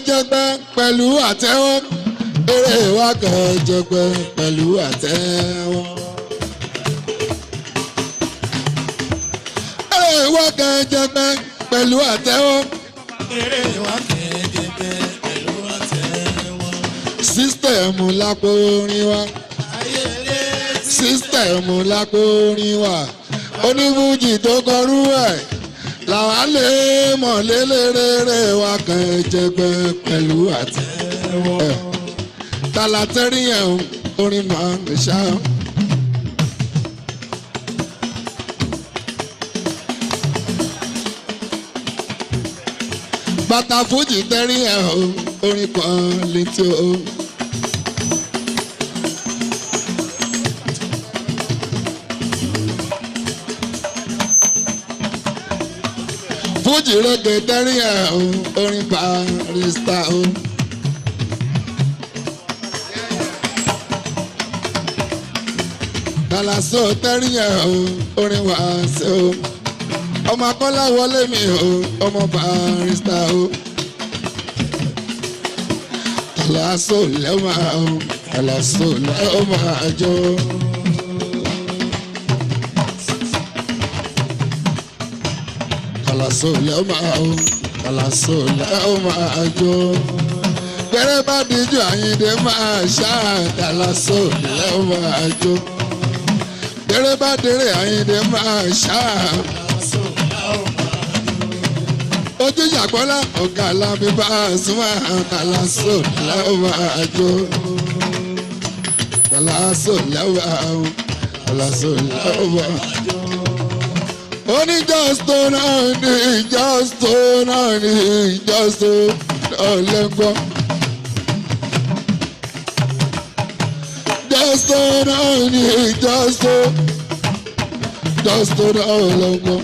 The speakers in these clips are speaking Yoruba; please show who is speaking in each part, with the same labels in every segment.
Speaker 1: kẹjẹgbẹ pẹ̀lú àtẹ́wọ́ eré wa kẹjẹgbẹ pẹ̀lú àtẹ́wọ́. eré wa kẹjẹgbẹ pẹ̀lú àtẹ́wọ́.
Speaker 2: eré wa kẹjẹgbẹ pẹ̀lú àtẹ́wọ́.
Speaker 1: sísítẹ̀mù lápò orin wa. sísítẹ̀mù lápò orin wa. oníbùjì tó kọrú ẹ̀ làwa lè mọ̀ lélẹ́rẹ́rẹ́ wa kẹjẹgbẹ pẹ̀lú àtẹ́wọ́. talatẹ́rì yẹn orin máa ń ṣá. bàtà fújì tẹ́rì yẹn orin kan létí o. fújì rẹ̀gẹ̀ tẹ́rì yẹn orin Barrister o. Kàlàsó tẹ́rì yẹn orin Wasiu o. ọmọ akọ́lá wọlé mi ọmọ Barrister o. Kàlàsó lẹ́wọ̀n Kàlàsó lẹ́wọ̀n àjọ. Kàlàsó lẹ́wọ̀n Kàlàsó lẹ́wọ̀n àjọ. Bẹ́rẹ̀ bá díjú Àyìndé máa ṣá Kàlàsó lẹ́wọ̀n àjọ. Bẹ́rẹ̀ bá dérè Àyìndé máa ṣá. Ojú ìyàgbọ́lá ọ̀gá alábí bá súnmọ́ Kàlàsó lẹ́wọ̀n àjọ. Kàlàsó lẹ́wọ̀n Kàlàsó lẹ́wọ̀n àjọ. Only just don't only just don't only just don't let go. Just don't only just don't let go.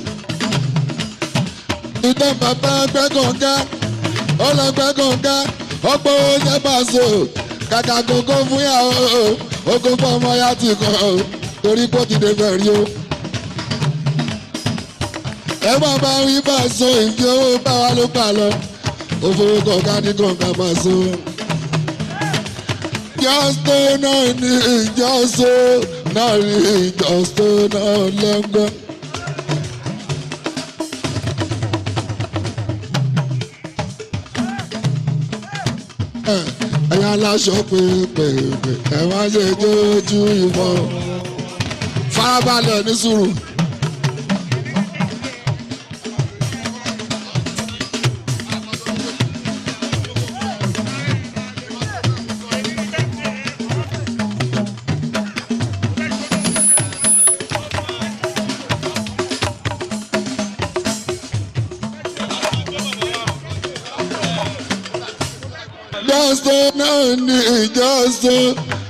Speaker 1: Ìtàn bàbá gbẹ́gànga, ọlọ́gbẹ́gànga, ọ̀pọ̀ oúnjẹ Paso, kàkà kókó fún yàwó, ogun fún ọmọ ya ti kàn, torí kó ti dé fẹ́ rí o. Ẹ máa bá wí Paso ìfi owó bá wa ló pa lọ òfowó kọ̀ọ̀kan ní kọ̀ọ̀kan Paso. Jọ́sítò náà ní ìjọ́sọ náà ní ìjọ́sọ náà lẹ́gbọ́n. Ẹ̀yin aláṣọ pépèpè ẹ má ṣe jójú ìbọn farabalẹ̀ ní sùúrù. Ìjọ́sọ náà ní ìjọ́sọ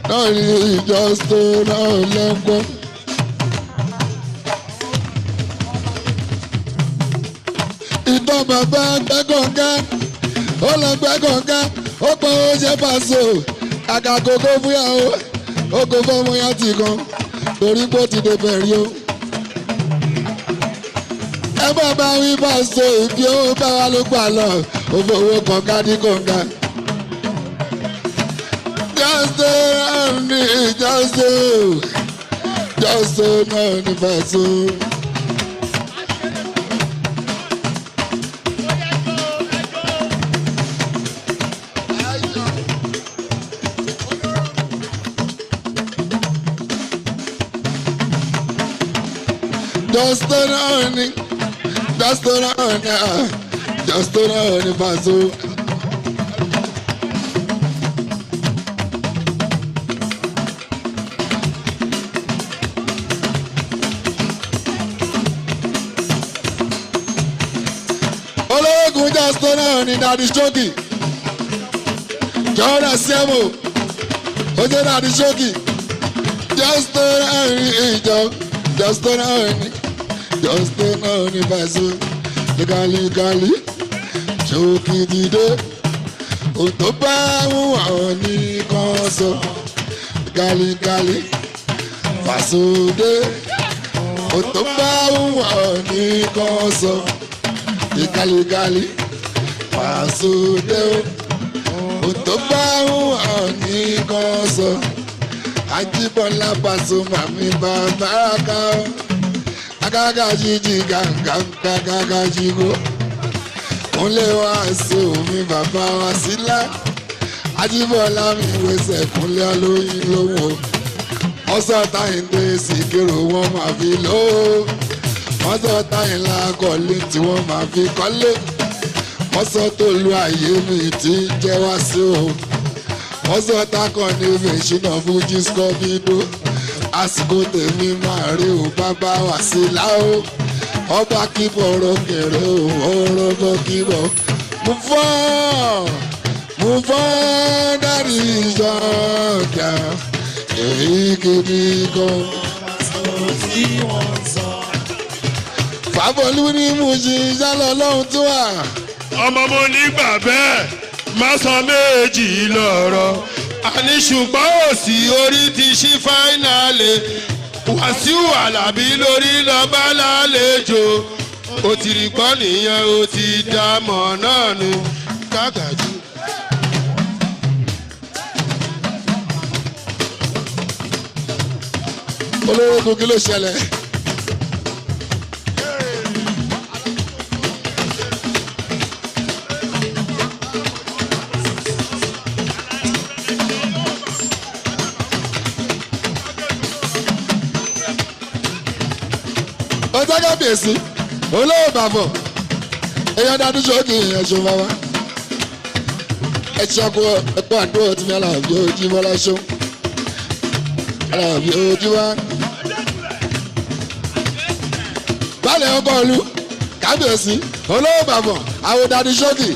Speaker 1: náà ní ìjọ́sọ náà lẹ́gbọ́n. Ìtàn bàbá gbẹ́gànga, ó lọ gbẹ́gànga, ó pọ̀ oúnjẹ Paso, àkàkókó fúyàwó, ó kó fọ́mọ ya ti kan, torí pé ó ti dé bẹ̀rí o. Ẹ bá bá wí Paso ìfi owó bá wa ló gbà lọ, òfòwò kọ̀ọ̀kan ní kọ̀ọ̀kan. Jọ́sọ náà ní ìjọ́sọ, jọ́sọ náà ní Paso. Jọ́sọ náà ní, jọ́sọ náà ní, jọ́sọ náà ní Paso. Ológun Jọ́sọ náà ní Daddy Shoki. Jọ́dá Sẹ́mo, ó jẹ́ Daddy Shoki. Jọ́sọ náà ní ìjọ, Jọ́sọ náà ní, Jọ́sọ náà ní Paso. Gàlígàlí, Shoki dìde, òtó bá wọn ní kan sọ. Gàlígàlí, Paso dé, òtó bá wọn ní kan sọ. Gàlígàlí, Paso dé o. ní kan sọ Ajíbọ́lá Pasuma mi bàbá ká agága jíjí gàgàgàgàgà jígo Kúnlé Wàsíù mi bàbá wa sílá Ajíbọ́lá mi wẹsẹ̀ Kúnlé olóyin lówó ọsọ táyìndé Síkírù wọn máa fi lówó ọsọ táyìnlá kọ́lé tí wọ́n máa fi kọ́lé ọsọ tó lu àyè mi tí jẹ́ Wàsíù ọsọ tákàn ní fèsìnà fújì skọbídó àsìkò tèmi máa rí o bàbá wá sí láó ọba kíbọ̀ rókèrè o ọ̀rọ̀bọ̀ kíbọ̀ move on dárí ìjọba èyí kìíní gan. Fábọ̀lú ní Mùṣí ìjálọ̀ lọ́hùn tó wà.
Speaker 3: ọmọ mo nígbà bẹ́ẹ̀ má sọ méjì lọ́rọ̀ àní ṣùgbọ́n òsì orí ti ṣí fáínàlì Wàsíù Àlàbí lórí lọ́ba lálejò ó ti rí gbọ́ nìyẹn ó ti dá mọ̀ náà nu kágàjú.
Speaker 1: olówó kò kí ló ṣẹlẹ̀. ọjọ́ kábíyèsí olówó bàbọ̀ èèyàn dáadú sókè ẹ̀ṣọ́ bàbá ẹ̀ṣọ́ ẹ̀kọ́ àdúrà tí mi Àlàbí Òjíbọ́lá ṣó Àlàbí Òjíbọ́lá. Bálẹ̀ ọkọ̀ olú kábíyèsí olówó bàbọ̀ àwọn dáadú sókè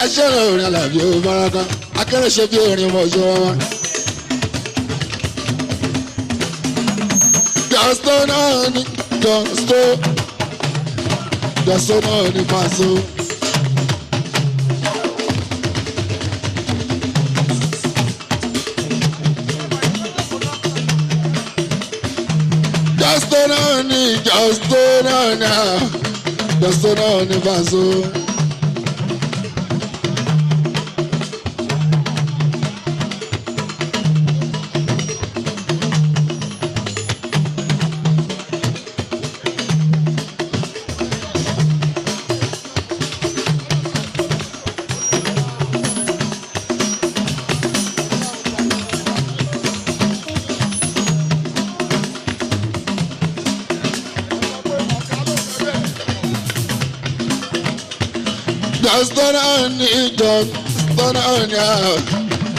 Speaker 1: ẹ̀ṣọ́ ìrìn Àlàbí Òjíbọ́lá kan akẹ́rẹ́ ṣe bí orin ọmọ ìṣọ́ wa. Jọ́sítọ́ náà ni Jọ́sítọ́ náà ni Paso. Jọ́sítọ́ náà ni Paso.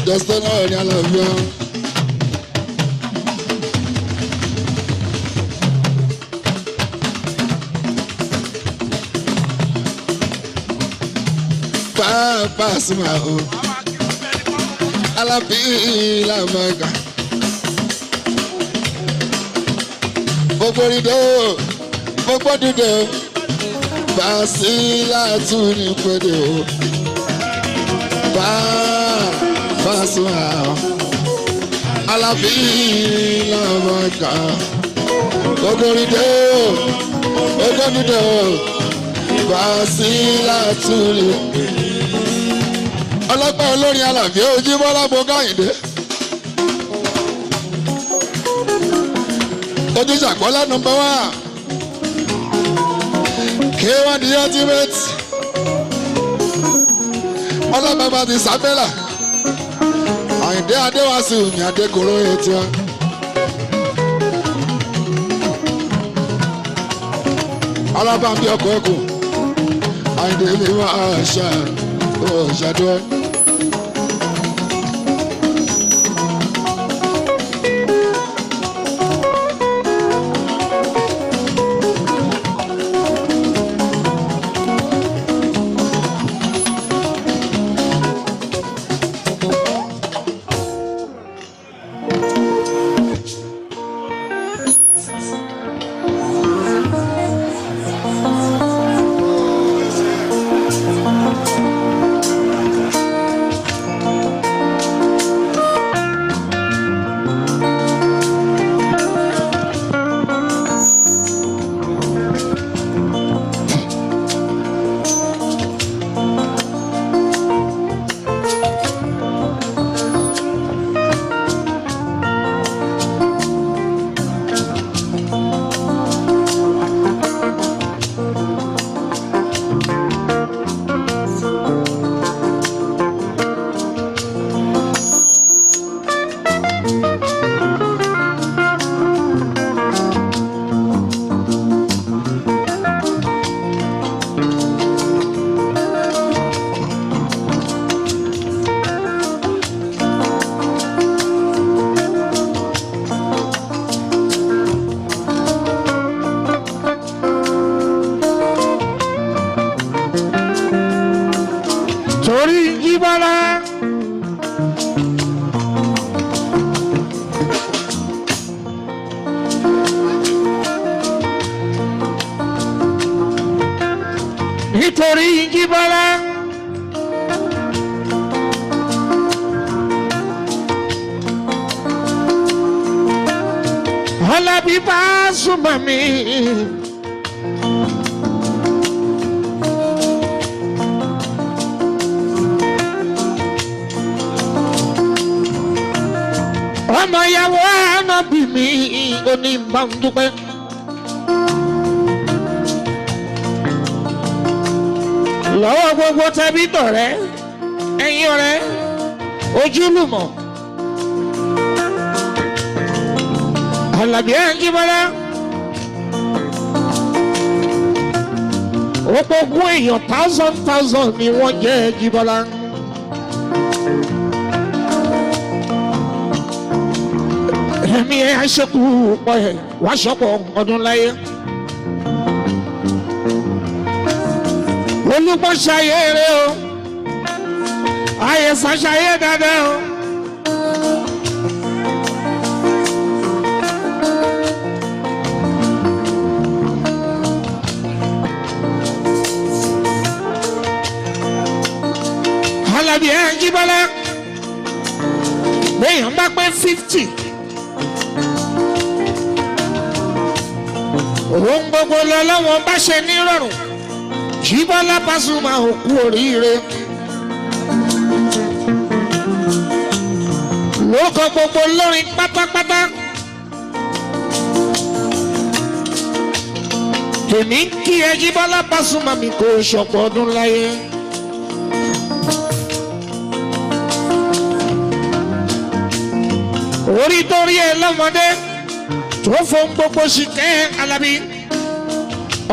Speaker 1: Just on, I love you. Pasuma o, Àlàbí làmàgà. Gbogbo dídò, Basila ní pèdè o. Pasuma o, Àlàbí làmàgà. Gbogbo dídò, Basila ní ọlọ́pàá olórin Àlàbí Òjíbọ́lá Bọ́gáyìndé Ojúṣàkọ́lá nọ́mbà 1 K1 the ultimate ọlọ́pàá ti sábẹ́là Àyìndé Adéwàsíù ní Adékòró ètò wa. ọlọ́pàá ń bí ọkọ̀ ẹ̀kọ́ Àyìndé mi máa ṣàdúrà.
Speaker 4: torí Jíbọ́lá. Alábí Pasuma mi. Ọmọ ìyàwó Ànábì mi oníbàndúpẹ́. Lọ́wọ́ gbogbo tẹbí tọ̀rẹ́, ẹ̀yin ọ̀rẹ́, ojúlùmọ̀. Àlàbí Àjíbọ́lá. Ogún èèyàn thousand ni wọ́n jẹ́ Jíbọ́lá. Ẹ̀mí ẹ̀ aṣẹ́kù pọ̀ ẹ̀ wá ṣọ́pọ̀ ọdún láyé. Olúgbọ́n ṣayé eré o, àyẹ̀sán ṣayé dáadáa o. Àlàbí Àjíbọ́lá béèyàn bá pé 50 òun gbogbo lọ́wọ́ bá ṣe nírọ̀rùn. Jíbọ́lá Pasuma òkú oríire. Lóko gbogbo lórin pátápátá. Èmi ń kí ẹ Jíbọ́lá Pasuma mi kò ṣọ̀pọ̀ ọdún láyé. Orí torí ẹ lọ́mọdé tó fún gbogbo ṣìkẹ́ Alábí.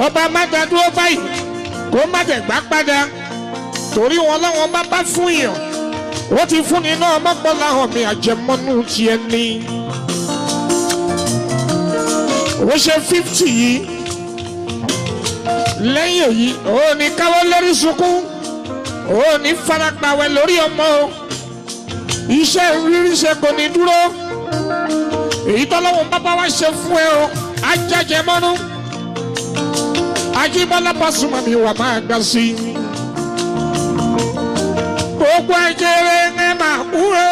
Speaker 4: Ọba má dádúró báyìí kó má dẹ̀gbá padà torí wọn láwọn bá fún yàn ó ti fún ni náà mọ́gbọ́lá hàn mi àjẹmọ́nú tiẹ̀ ní. ó ṣe 50 yìí lẹ́yìn èyí ó ní káwọ́ lórí sunkún ó ní farapawẹ́ lórí ọmọ o iṣẹ́ rírí ṣe kò ní dúró èyí tọ́lọ́wọ́n bàbá wa ṣe fún ẹ o ajájẹmọ́nú. Àjíbọ́lá Pasuma mi wà máa gbà sí i. Gbogbo ẹjẹrẹ ẹ máa kú ẹ.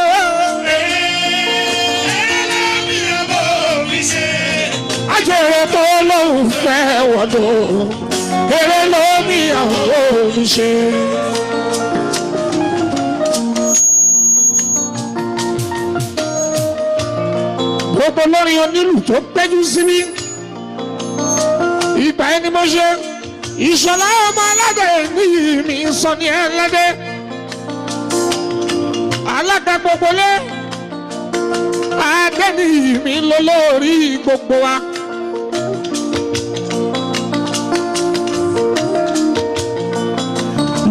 Speaker 4: Ajẹrẹ tó lóun fẹ́ wọ̀dọ̀, eré ló ní àwọn mi ṣe. Gbogbo lórí onílù tó péjú sí mi. Ìgbà ẹni mo ṣe Ìṣọ̀lá ọmọ aládé ní mi sọ ní ẹlẹ́dẹ́ alága gbogbo lé adẹ́ni mi lọ lórí gbogbo wa.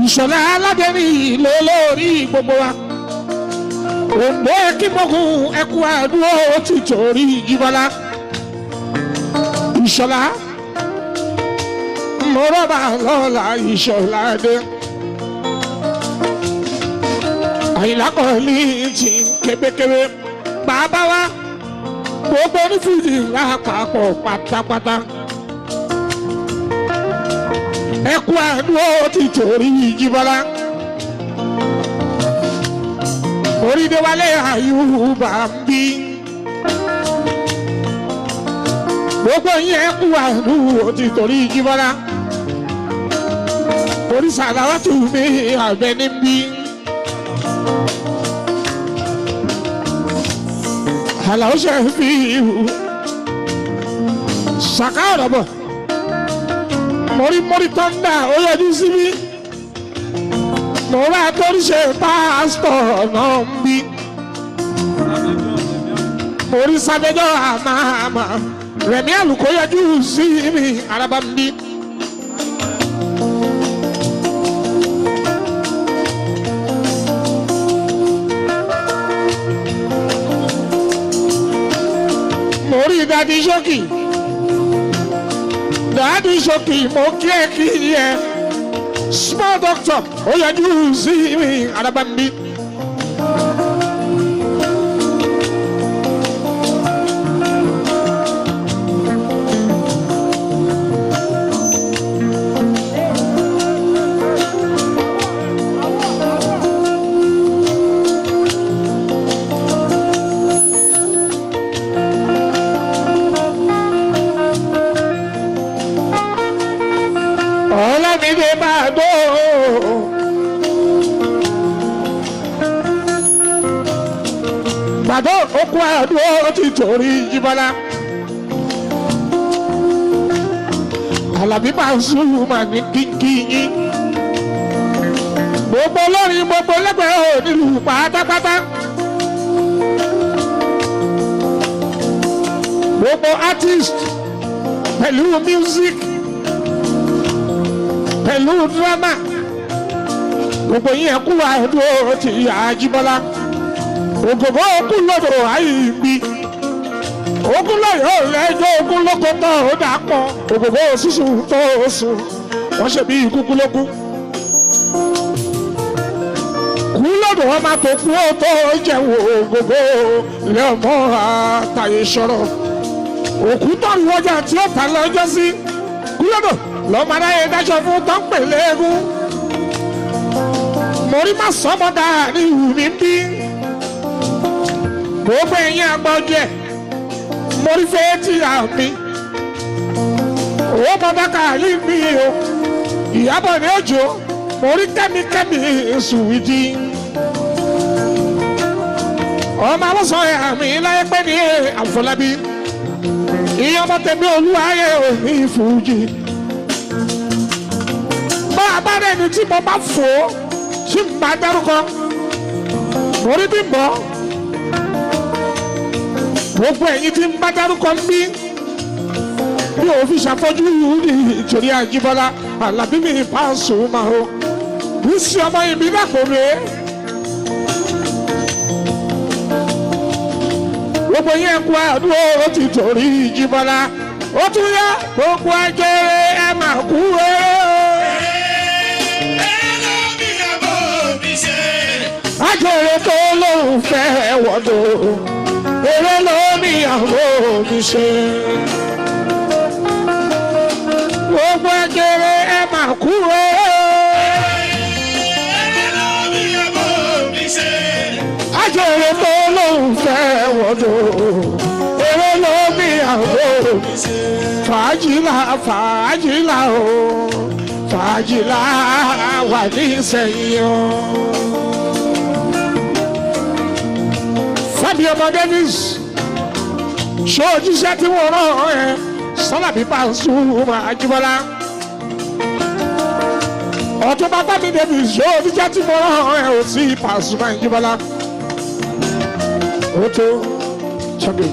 Speaker 4: Ìṣọ̀lá aládé ní lọ lórí gbogbo wa. Òǹdó kíkókun ẹkú àdúró ti torí Jíbọ́lá. Ìṣọ̀lá mọ̀rọ̀bà lọ́la Ìṣọ̀lá dé. Àyìnlá Kọ́lí ti kébékébé bàbá wa gbogbo onífìdí lápapọ̀ pátápátá. Ẹkú àdúró ti torí Jíbọ́lá. Orídéwálé Àyùbá ń bí. Gbogbo yín ẹkú àdúró ti torí Jíbọ́lá. Orí Sàláwátù mi Àbẹ̀ní ń bí. Àlàó ṣe fi ìhù ṣàká ọ̀rọ̀ bọ̀. Mórí tọ́ndà ó yọjú sí mi. Mo bá torí ṣe pásítọ̀ náà ń bí. Mórí sábẹ́jọ́ àmàmà Rẹ̀mí Àlùkò yọjú sí mi araba ń bí. Mórí Dádì Ṣókì. Dádì Ṣókì mo kí ẹ small doctor ó yọjú sí mi araba ń bí. Bàdó okú àdúró ti torí Jíbọ́lá. Àlàbí Pasuma ní kínkín yín. Gbogbo olórin gbogbo lẹ́gbẹ̀ẹ́ ò nílùú pátápátá. Gbogbo artist pẹ̀lú music pẹ̀lú drama. Gbogbo yín ẹ̀kú àdúró ti Jíbọ́lá. Ògògó okú lọ́dọ̀ àìgbì. Ogun lọ́yọ̀ lẹ́jọ́ ogun lóko tó ó dà pọ̀. Ògògó sísun tó o sùn. Wọ́n ṣe bí kúkú lókun. Kú lọ́dọ̀ ọmọ tó kú ó tó jẹun ògògó lẹ́ọ̀mọ́ àtàyè sọ̀rọ̀. Òkú tọ́rù ọjà tí ó ta lọ́jọ́ sí. Kú lọ́dọ̀ lọ́mọ aráyé dájọ́ fún tó ń pè léegun. Morí má sọ́mọ́dá ní ìwù mi bí. Gbogbo ẹ̀yin àgbọ̀jẹ̀ mórí fẹ́ tí a mi owó mọ́dákà yìí mi o Ìyábọ̀ ní Òjó mórí kẹ́míkẹ́mí sùwìdí ọmọ awọ́sàn ẹ̀ àmì láyé pẹ́ ní Àfọlábí ìyá ọmọ tẹ̀mí Olúwayé òní Fújì bá a bá rẹ̀ ní tí mo bá fò ó tí mo bá dárúkọ mórí bí mbọ́. Gbogbo ẹ̀yin tí ń bá dárúkọ ń bí bí òfin ṣàfọ́jú ní ìtòrí Àjíbọ́lá Àlàbí mi Pasuma o bí sí ọmọ ìbí dàpọ̀ rèé. Gbogbo yẹn kú àdúró ti torí Jíbọ́lá ó tún yá gbogbo ajẹ́rẹ́ ẹ máa kú o. Ajẹ́rẹ́ tó lóun fẹ́ wọ́dọ̀. Èrè lómi àwọn mi ṣe. Gbogbo ẹgbẹ̀rẹ̀ ẹ máa kú o. Èrè lómi àwọn mi ṣe. Àjèrè tó lóun fẹ́ wọ́dọ̀. Èrè lómi àwọn mi ṣe. Fàájìlá fàájìlá o. Fàájìlá wà ní Ìsẹ̀yìn o. Fábí ọmọ Davis ṣó ojúṣe tí wọ́n rán ẹ Àlàbí Pasuma Jíbọ́lá Ọ̀túnba Fábí Davis ṣó ojúṣe tí wọ́n rán ẹ ò sí Pasuma Jíbọ́lá ó tó ṣọ́gbẹ́.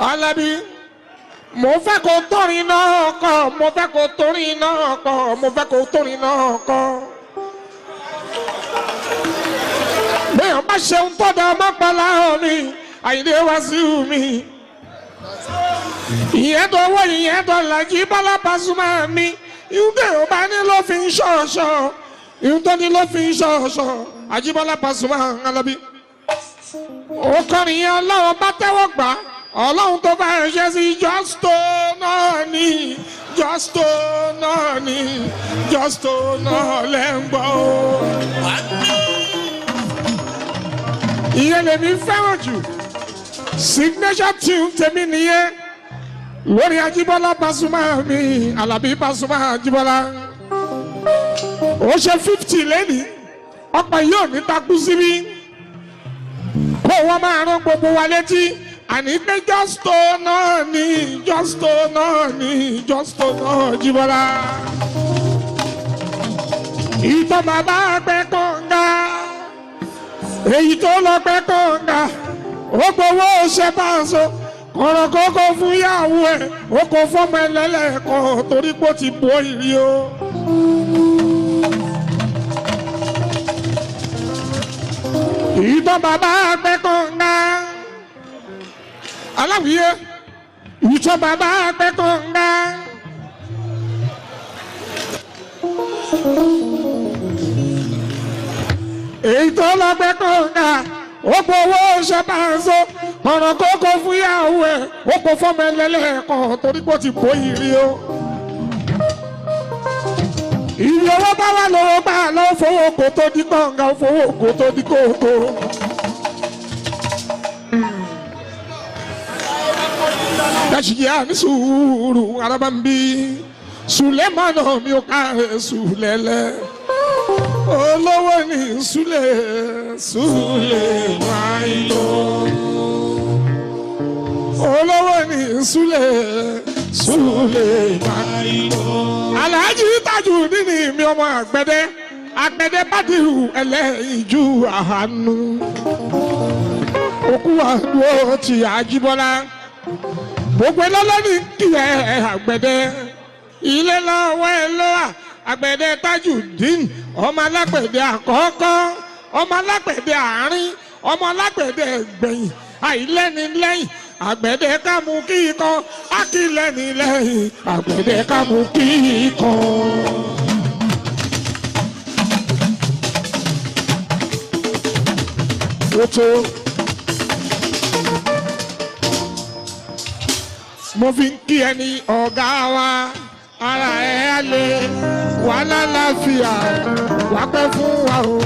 Speaker 4: Àlàbí mo fẹ́ kó torin náà kọ mo fẹ́ kó torin náà kọ mo fẹ́ kó torin náà kọ. Bẹ́ẹ̀ má ṣeun tọ́da mọ́pàlá mi Àyìndé Wàsíù mi. Ìyẹn tó wọ́ ìyẹn tó làjí Bọ́lá Pasuma mi. Ìhun tó yóò bá ní ló fi ń ṣọ̀ṣọ̀. Ìhun tó ní ló fi ń ṣọ̀ṣọ̀. Àjíbọ́lá Pasuma Àlàbí. Ó kọrin yẹn Ọlọ́run bá tẹ́wọ́ gbà. Ọlọ́run tó bá ẹ̀ṣẹ́ sí Justo náà ni. Justo náà ni. Justo náà lẹ́ ń gbọ́ o. Ìyẹn lèmi fẹ́ràn jù signature tune tèmi nìyẹn lórí Àjíbọ́lá Pasuma mi Àlàbí Pasuma Àjíbọ́lá ó ṣe 50 lẹ́nìí ọ̀pọ̀ yóò ní takú síbí kó wọ́n máa rán gbogbo wa létí àní pé Justo náà ni Justo náà ni Justo náà Àjíbọ́lá ìtọ́ bàbá pẹ́ kọ́ńgá. Èyí tó lọ pẹ́ kọ́ńgà ó gbowó ṣe Paso kọ̀rọ̀ kókó fún yàwó ẹ̀ ó kó fọ́mọ ẹlẹ́lẹ́kọ̀ torí pé ó ti bọ́ ìrì o. Ìtọ́ bàbá pẹ́ kọ́ńgà aláwìyé ìtọ́ bàbá pẹ́ kọ́ńgà. Èyí tó lọ pẹ́ kọ́ńgà ó gbowó ṣe Paso ọ̀rọ̀ kókó fún yàwó ẹ̀ ó kó fọ́mọ ẹlẹ́lẹ́kọ̀ torí pé ó ti bó ìrì o. Ìrì owó bá wà lọ́wọ́ bá lọ́wọ́ fowó kò tó di kọ́ńgà fowó kò tó di kókó. Dáṣìyà ní sùúrù arábàmbí Sùlẹ́mánà mi ò ká Sùlẹ́lẹ́. olówó ní Súlè Máìlò olówó ní Súlè Máìlò. Alhaji Tajudeen mi ọmọ Àgbẹ̀dẹ Bádìrù ẹlẹ́yinjú àánú òkú àdúró ti Àjíbọ́lá gbogbo ẹlọ́lọ́ni kìlẹ̀ Àgbẹ̀dẹ ilé lọ́wọ́ ẹ lọ́wọ́ Àgbẹ̀dẹ Tajudeen ọmọ alágbẹ̀dẹ àkọ́kọ́ ọmọ alágbẹ̀dẹ àárín ọmọ alágbẹ̀dẹ gbẹ̀yìn àìlẹ́ni lẹ́yìn Àgbẹ̀dẹ kámú kíkan ákìlẹ́ni lẹ́yìn Àgbẹ̀dẹ kámú kíkan. Mo fi ń kí ẹni ọ̀gá wa ara ẹ̀ á lè wà lálàáfíà wà pẹ́ fún wa o.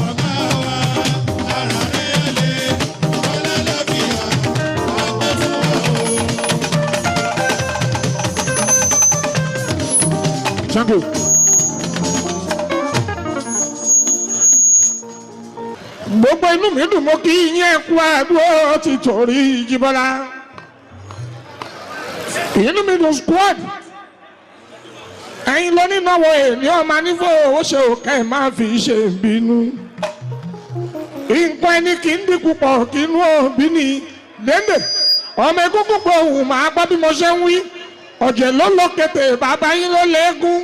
Speaker 2: Ọ̀gá wa ara rẹ̀ á lè wà lálàáfíà wà pẹ́ fún wa o.
Speaker 4: Jango. Gbogbo inú mi dùn mo kí yín kú àdúró ti torí Jíbọ́lá. Inú mi dùn squad. Ẹ̀yin ló ní náwó èmi ọmọ nífò ó ṣe òkè máa fi ṣe bínú. Nǹkan ẹni kì í dínkù pọ̀ kí inú òbí ni dénde. Ọmọ egúngún pọ̀ òun máa gbọ́ bí mo ṣe ń wí. Ọ̀jẹ̀ ló lókété bàbá yín ló léegun.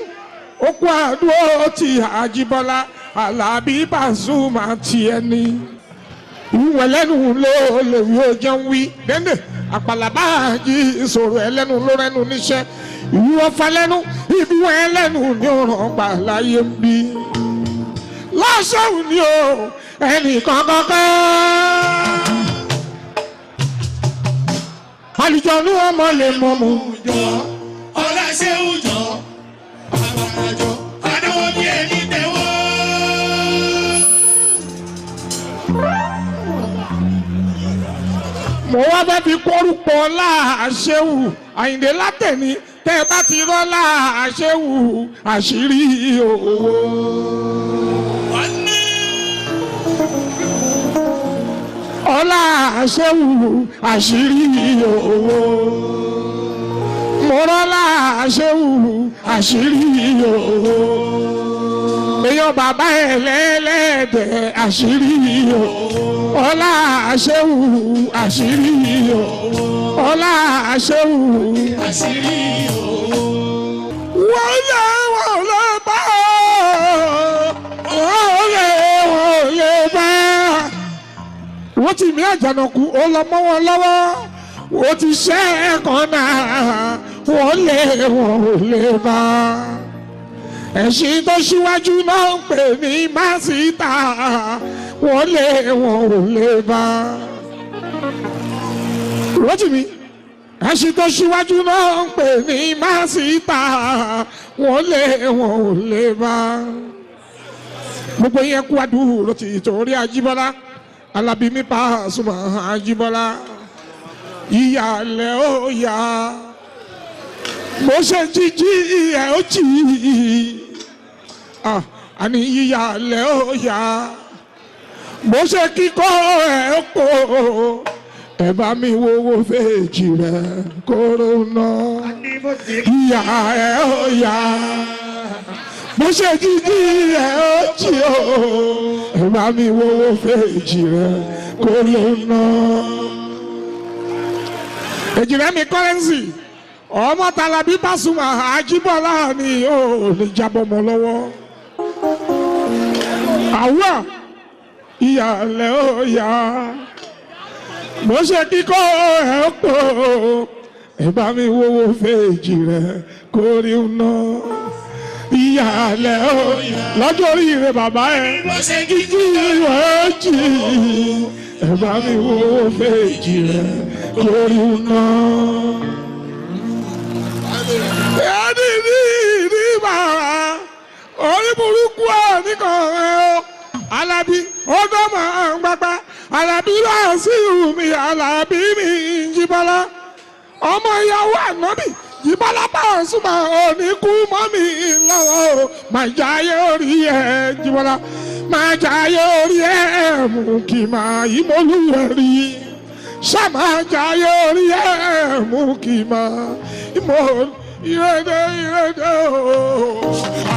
Speaker 4: Ó kú àdúró ti Àjíbọ́lá. Àlàbí Pasuma ti ẹni. Ìwẹ̀ lẹ́nu ló lè wí ó jẹun wí dénde. Àpàlàbá yí ìṣòro ẹlẹ́nu ló rẹ́nu níṣẹ́. Ìwọ falẹ́nu ìbíwọ̀ ẹlẹ́nu ní ọ̀ràn gbà láyé ń bí. Lọ́sọ̀rọ̀ ni o ẹnìkan kankan. Àlùjọ ní ọmọ lè mọ̀ mú.
Speaker 2: Ọlá ṣe ń jọ àgbàjọ àdáwọ̀ bí ẹni tẹ̀wọ́.
Speaker 4: Mo wá fẹ́ fi kórúkọ Láàṣẹ́wù Àyìndé látẹ̀ni tẹ́ ẹ bá ti rọ́ Láàṣẹ́wù àṣírí owó. Láàṣẹ́wù àṣírí owó. Mo rọ́ Láàṣẹ́wù àṣírí owó. Èèyàn bàbá ẹ̀ lẹ́lẹ́dẹ̀ àṣírí owó. Láàṣẹ́wù àṣírí owó. Láàṣẹ́wù
Speaker 2: àṣírí owó.
Speaker 4: wọ́n lè bá wọ́n lè bá. Wọ́n ti mí àjànàkú ó lọ mọ́ wọn lọ́wọ́. Wọ́n ti ṣẹ́ ẹ̀kan náà wọ́n lè bá. Ẹ̀sìn tó ṣíwájú náà ń pè ní Màsíta wọ́n lè bá. Rotimi ẹ̀sìn tó ṣíwájú náà ń pè ní Màsíta wọ́n lè bá. Gbogbo yẹn kú àdúró ti torí Àjíbọ́lá Alábí mi Pasuma Àjíbọ́lá ìyàlẹ̀ ó yá mo ṣe jíjí ẹ̀ ó jì í àní ìyàlẹ̀ ó yá mo ṣe kíkọ́ ẹ̀ ó kó ẹ bá mi wọ́wọ́ fèjì rẹ̀ kóró náà ìyá ẹ̀ ó yá mo ṣe jíjí ẹ̀ ó jì ó ẹ bá mi wọ́wọ́ fèjì rẹ̀ kóró náà. Èjìrẹ́ mi kọ́rẹ́nsì ọmọ Tàlàbí Pasuma Àjíbọ́lá ni ó lè jábọ́ mọ́ lọ́wọ́. Àwọ̀ ìyàlẹ̀ ó yá mo ṣe kíkọ́ ẹ̀ pọ̀ ẹ bá mi wọ́wọ́ fèjì rẹ̀ kórè náà. Ìyàlẹ̀ ó yá lọ́jọ́ orí rẹ̀ bàbá ẹ̀ kíkí ẹ̀ jì ẹ bá mi wọ́wọ́ fèjì rẹ̀ kórè náà. Ẹni ní bàrà orí burúkú ẹ̀ nìkan ẹ̀ o. Alábí ọgọ́mọ àgbàgbà Alábí Wàsíù mi Alábí mi Jíbọ́lá ọmọ ìyàwó Ànábì Ìbálá Pasuma òní kú mọ́ mi lọ́wọ́ o. Máa jayé orí ẹ̀ Jíbọ́lá. Máa jayé orí ẹ̀ mú kí máa ìmọ̀lú ẹ̀ rí. Ṣá máa jayé orí ẹ̀ mú kí máa ìmọ̀lú ìrẹ́dẹ́ o.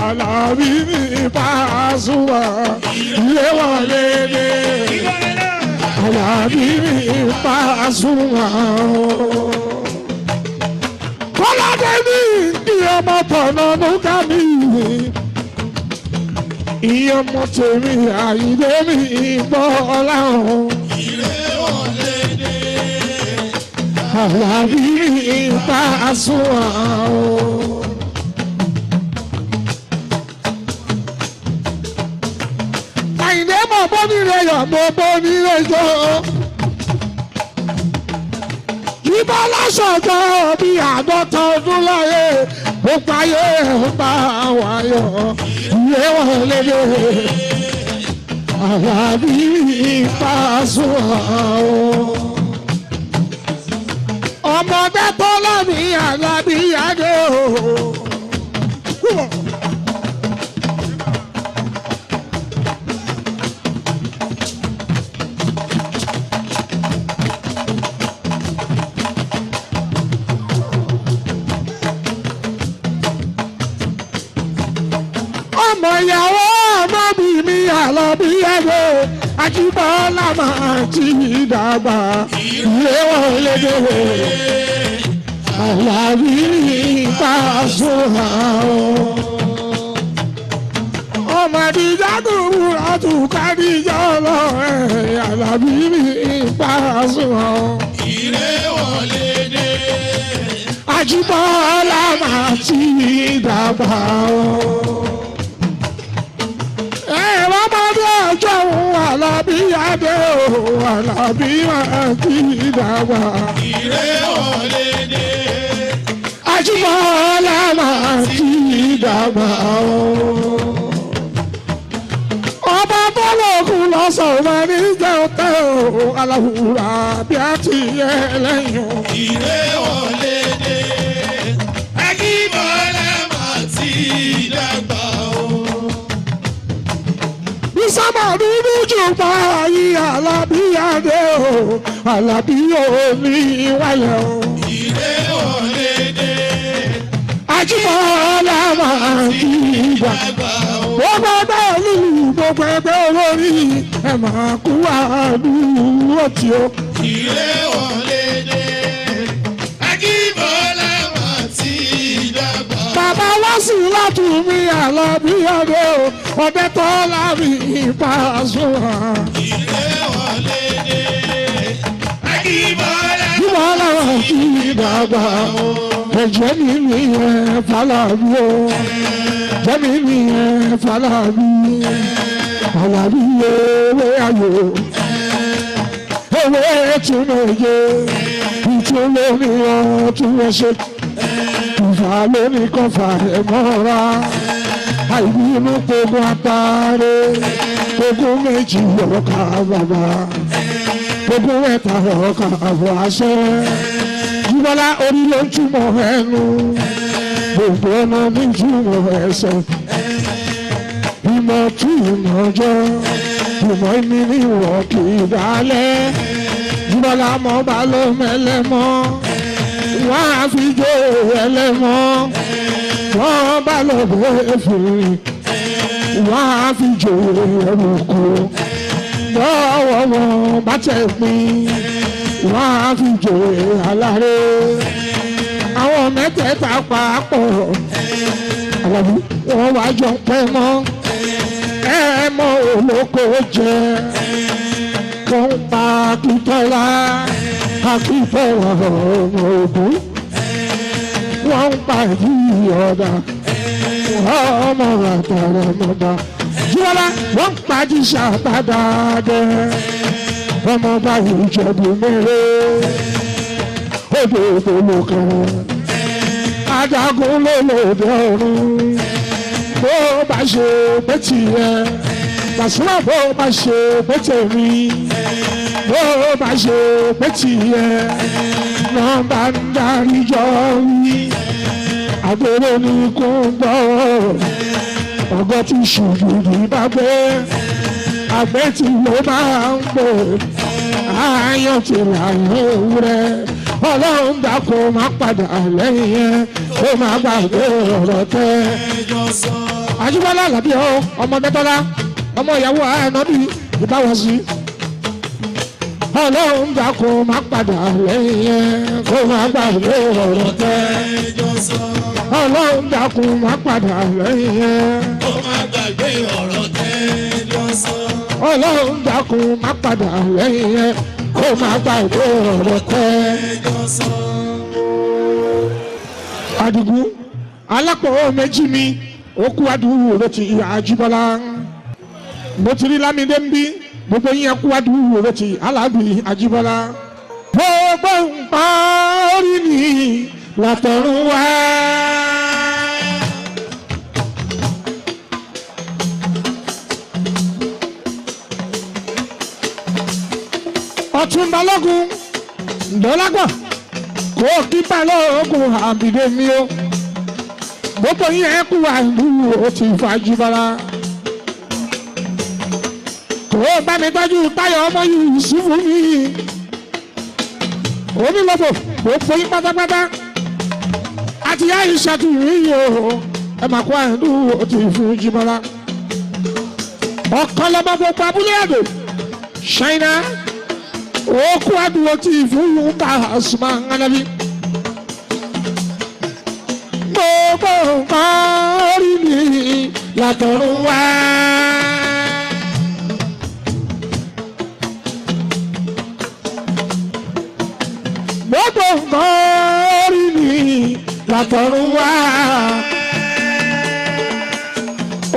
Speaker 4: Àlàbí ní Pasuma ilé wọlé dé. Àlàbí ní Pasuma o. Kọ́ládé ní ìyọmọ tọ̀nà ló dá mi wé. Ìyọmọ tèmi Àyìndé mi gbọ́ ọláhùn. Àlàbí ní Pasuma o. Àyìndé mọ̀ bọ́ nílé yọ̀ mọ̀ bọ́ nílé jọ. Ìbá lásọ̀tọ̀ bí 50 ọdún láyé, ó payé bá wáyọ̀, ìwé wọn lédè. Àlàbí Pasuma o. Ọmọdé tó lọ́mí Àlàbí Adé o. Ọmọ ìyàwó ọmọbí mi Àlàbí Adé, Ajíbọ́lá máa ti dàgbà, ilé wọn lédè. Àlàbí Pasuma o. Ọmọdé jágùrù àtúkàdíjọ́ lọ ẹ̀ Àlàbí Pasuma o.
Speaker 2: Ilé wọn lédè.
Speaker 4: Ajíbọ́lá máa ti dàgbà o. Ọmọdé ọjọ́ Àlàbí Adé o. Àlàbí máa ti dàgbà.
Speaker 2: Ilé wọn lédè.
Speaker 4: Ajíbọ́lá máa ti dàgbà o. Ọba bọ́lọ̀kùn lọ́sàn-án máa ní jẹun tẹ́ o. Aláwùrà bí a ti yẹ lẹ́yìn o.
Speaker 2: Ilé wọn lédè. Ajíbọ́lá máa ti dàgbà o.
Speaker 4: Sábà dúdú jù bá yí Àlàbí Adé o. Àlàbí ò ní wáyẹ̀ o.
Speaker 2: Ilé wọn lédè.
Speaker 4: Ajíbọ́lá máa ti dàgbà o. Gbogbo ẹgbẹ́ olúlu, gbogbo ẹgbẹ́ olórí, ẹ máa kú àdúró tí o.
Speaker 2: Ilé wọn lédè. Ajíbọ́lá máa ti dàgbà.
Speaker 4: Bàbá wá sí látù mi Àlàbí Adé o. Ọdẹ tó lábí Pasuma.
Speaker 2: Ilé wọn lédè. Ajíbọ́lá
Speaker 4: Máa ti dàgbà o. Ẹ̀jẹ̀ mi nìyẹn Fàlàbí o. Ẹ̀jẹ̀ mi nìyẹn Fàlàbí. Fàlàbí ewé ayò. Ewé túnmẹ̀yẹ. Ìtúlẹ̀ ni ọtún wọ́n ṣe. Ìfà lónìí kan fà ẹ̀ mọ́ra. Àìbínú gbogbo àtàrẹ. Gbogbo méjì ọ̀ka bàbá. Gbogbo mẹ́ta ọ̀ka àbọ̀ àṣẹ. Jíbọ́lá orí ló ń túmọ̀ ẹnu. Gbogbo ọ̀nà ní túmọ̀ ẹsẹ̀. Ìmọ̀ tún ìmọ̀ ọjọ́. Ìmọ̀ ìmí ní ìwọ̀ kì í dálẹ̀. Jíbọ́lá mọ́ bá ló mẹ́lẹ́mọ́. Wọ́n á fi jó ẹlẹ́mọ́. Wọ́n bá lọ bẹ́ẹ̀ fèrè. Wọ́n á fi jó ẹrù kú. Lọ́wọ́ wọn bá tẹ̀ pín. Wọ́n á fi jó aláré. Àwọn mẹ́tẹ̀ẹ̀ta pàápọ̀. Àlàbí wọ́n wá jọ pẹ́ mọ́. Ẹ mọ olóko jẹ. Wọ́n ń pa Akíntọ́lá. Akíntọ́lá ọmọ Ògún. Wọ́n ń pa ìdí ọ̀dà. Ọmọ àtàrà mọ́ba. Jíbọ́lá wọ́n ń pa jíṣà padà dẹ́. Ọmọ báyìí Ìjẹ̀bú mẹ́rẹ́. Odò òdòlò kan. Ajagun ló lòdì ọ̀run. Bó bá ṣe bẹ́tì yẹ. Pasuma bó bá ṣe bẹ́tì mi. Bó bá ṣe bẹ́tì yẹ. Nọ́mbà ń darí jọ wí. àgbèrè ní kò gbọ́ ọgọ́ tí ṣùgbọ́n bá gbé àgbẹ̀ tí ló máa ń gbò ààyàn tí láyé ewúrẹ́ ọlọ́run dákun má padà lẹ́yìn yẹn ó má gbàgbé ọ̀rọ̀ tẹ́. Àjíbọ́lá Àlàbí ọmọ Mẹ́tọ́lá ọmọ ìyàwó ànábì ìbáwọ̀sí ọlọ́run dákun má padà lẹ́yìn yẹn ó má gbàgbé ọ̀rọ̀ tẹ́. Ọlọ́run dákun má padà lẹ́yìn yẹn
Speaker 2: ó má gbàgbé ọ̀rọ̀ tẹ́jọ́ sọ.
Speaker 4: Ọlọ́run dákun má padà lẹ́yìn yẹn kó má gbàgbé ọ̀rọ̀ tẹ́jọ́
Speaker 2: sọ.
Speaker 4: Àdìgún alápò méjì mi ó kú àdúró ló ti Àjíbọ́lá mo ti rí Lámídé ń bí gbogbo yín kú àdúró ló ti Alábí Àjíbọ́lá gbogbo nǹkan orí ni látọ̀run wá. Ọ̀tún Balógun Dọ́lágbọ̀n kò kí Balógun àbìdé mi o gbogbo yín ẹ kú àdúró ti Àjíbọ́lá kò bá mi tọ́jú Táyọ̀ ọmọ Yúsúfù mi onílọ́bọ̀ gbogbo yín pátápátá àti yá ìṣàtú yìí o ẹ máa kó àdúró ti Àjíbọ́lá ọ̀kan lọ́mọ gbogbo abúlé àdó ṣáínà ó kó àdúró ti Pasuma Alabi. Gbogbo nǹkan orí mi látọ̀run wá. Gbogbo nǹkan orí mi látọ̀run wá.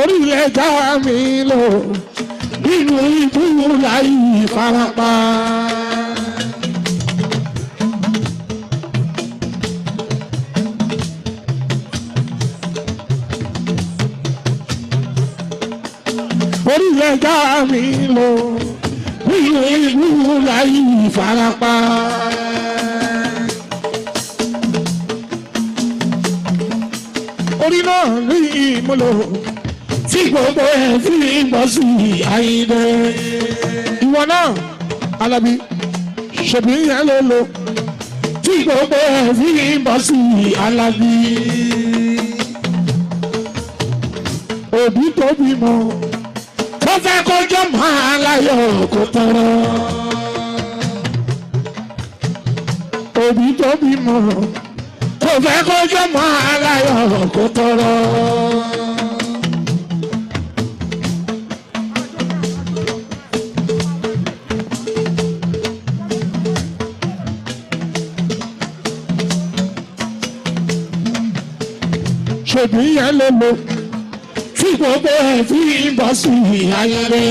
Speaker 4: Orílẹ̀ já mi lò nínú ibú láì farapa. Orílẹ̀ já mi lò nínú ibú láì farapa. Orí náà ní ìmúlò tí gbogbo ẹ̀ fi ń bọ́ sí Àyìndé. Ìwọ náà Alábí ṣèbí yẹn ló lò tí gbogbo ẹ̀ fi ń bọ́ sí Alábí. Òbí tó bímọ tó fẹ́ kọjọ́ máa láyọ̀ kó tọrọ. Òbí tó bímọ tó fẹ́ kọjọ́ máa láyọ̀ kó tọrọ. Ṣèbí yẹn ló lò tí gbogbo ẹ̀ fi ń bọ́ sí Àyìndé.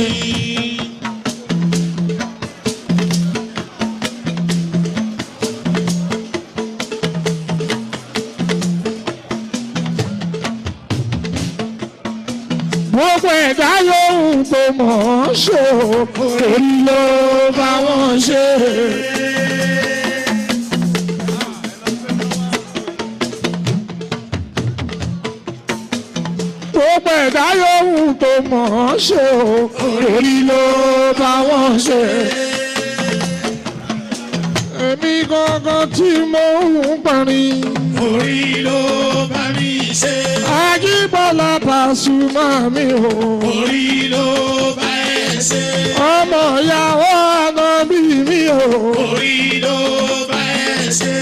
Speaker 4: Gbogbo ẹ̀dá yòówù tó mọ̀ ọ́n ṣe orí ló bá wọn ṣe. Gbogbo ẹ̀dá yòówù tó mọ̀ ọ́n ṣe orí ló bá wọn ṣe. Èmi gangan tí mo ń parin.
Speaker 2: Orí ló bá mi ṣe.
Speaker 4: Àjíbọ́lá Pasuma mi o.
Speaker 2: Orí ló bá ẹ ṣe.
Speaker 4: Ọmọ ìyàwó Ànábì mi o.
Speaker 2: Orí ló bá ẹ ṣe.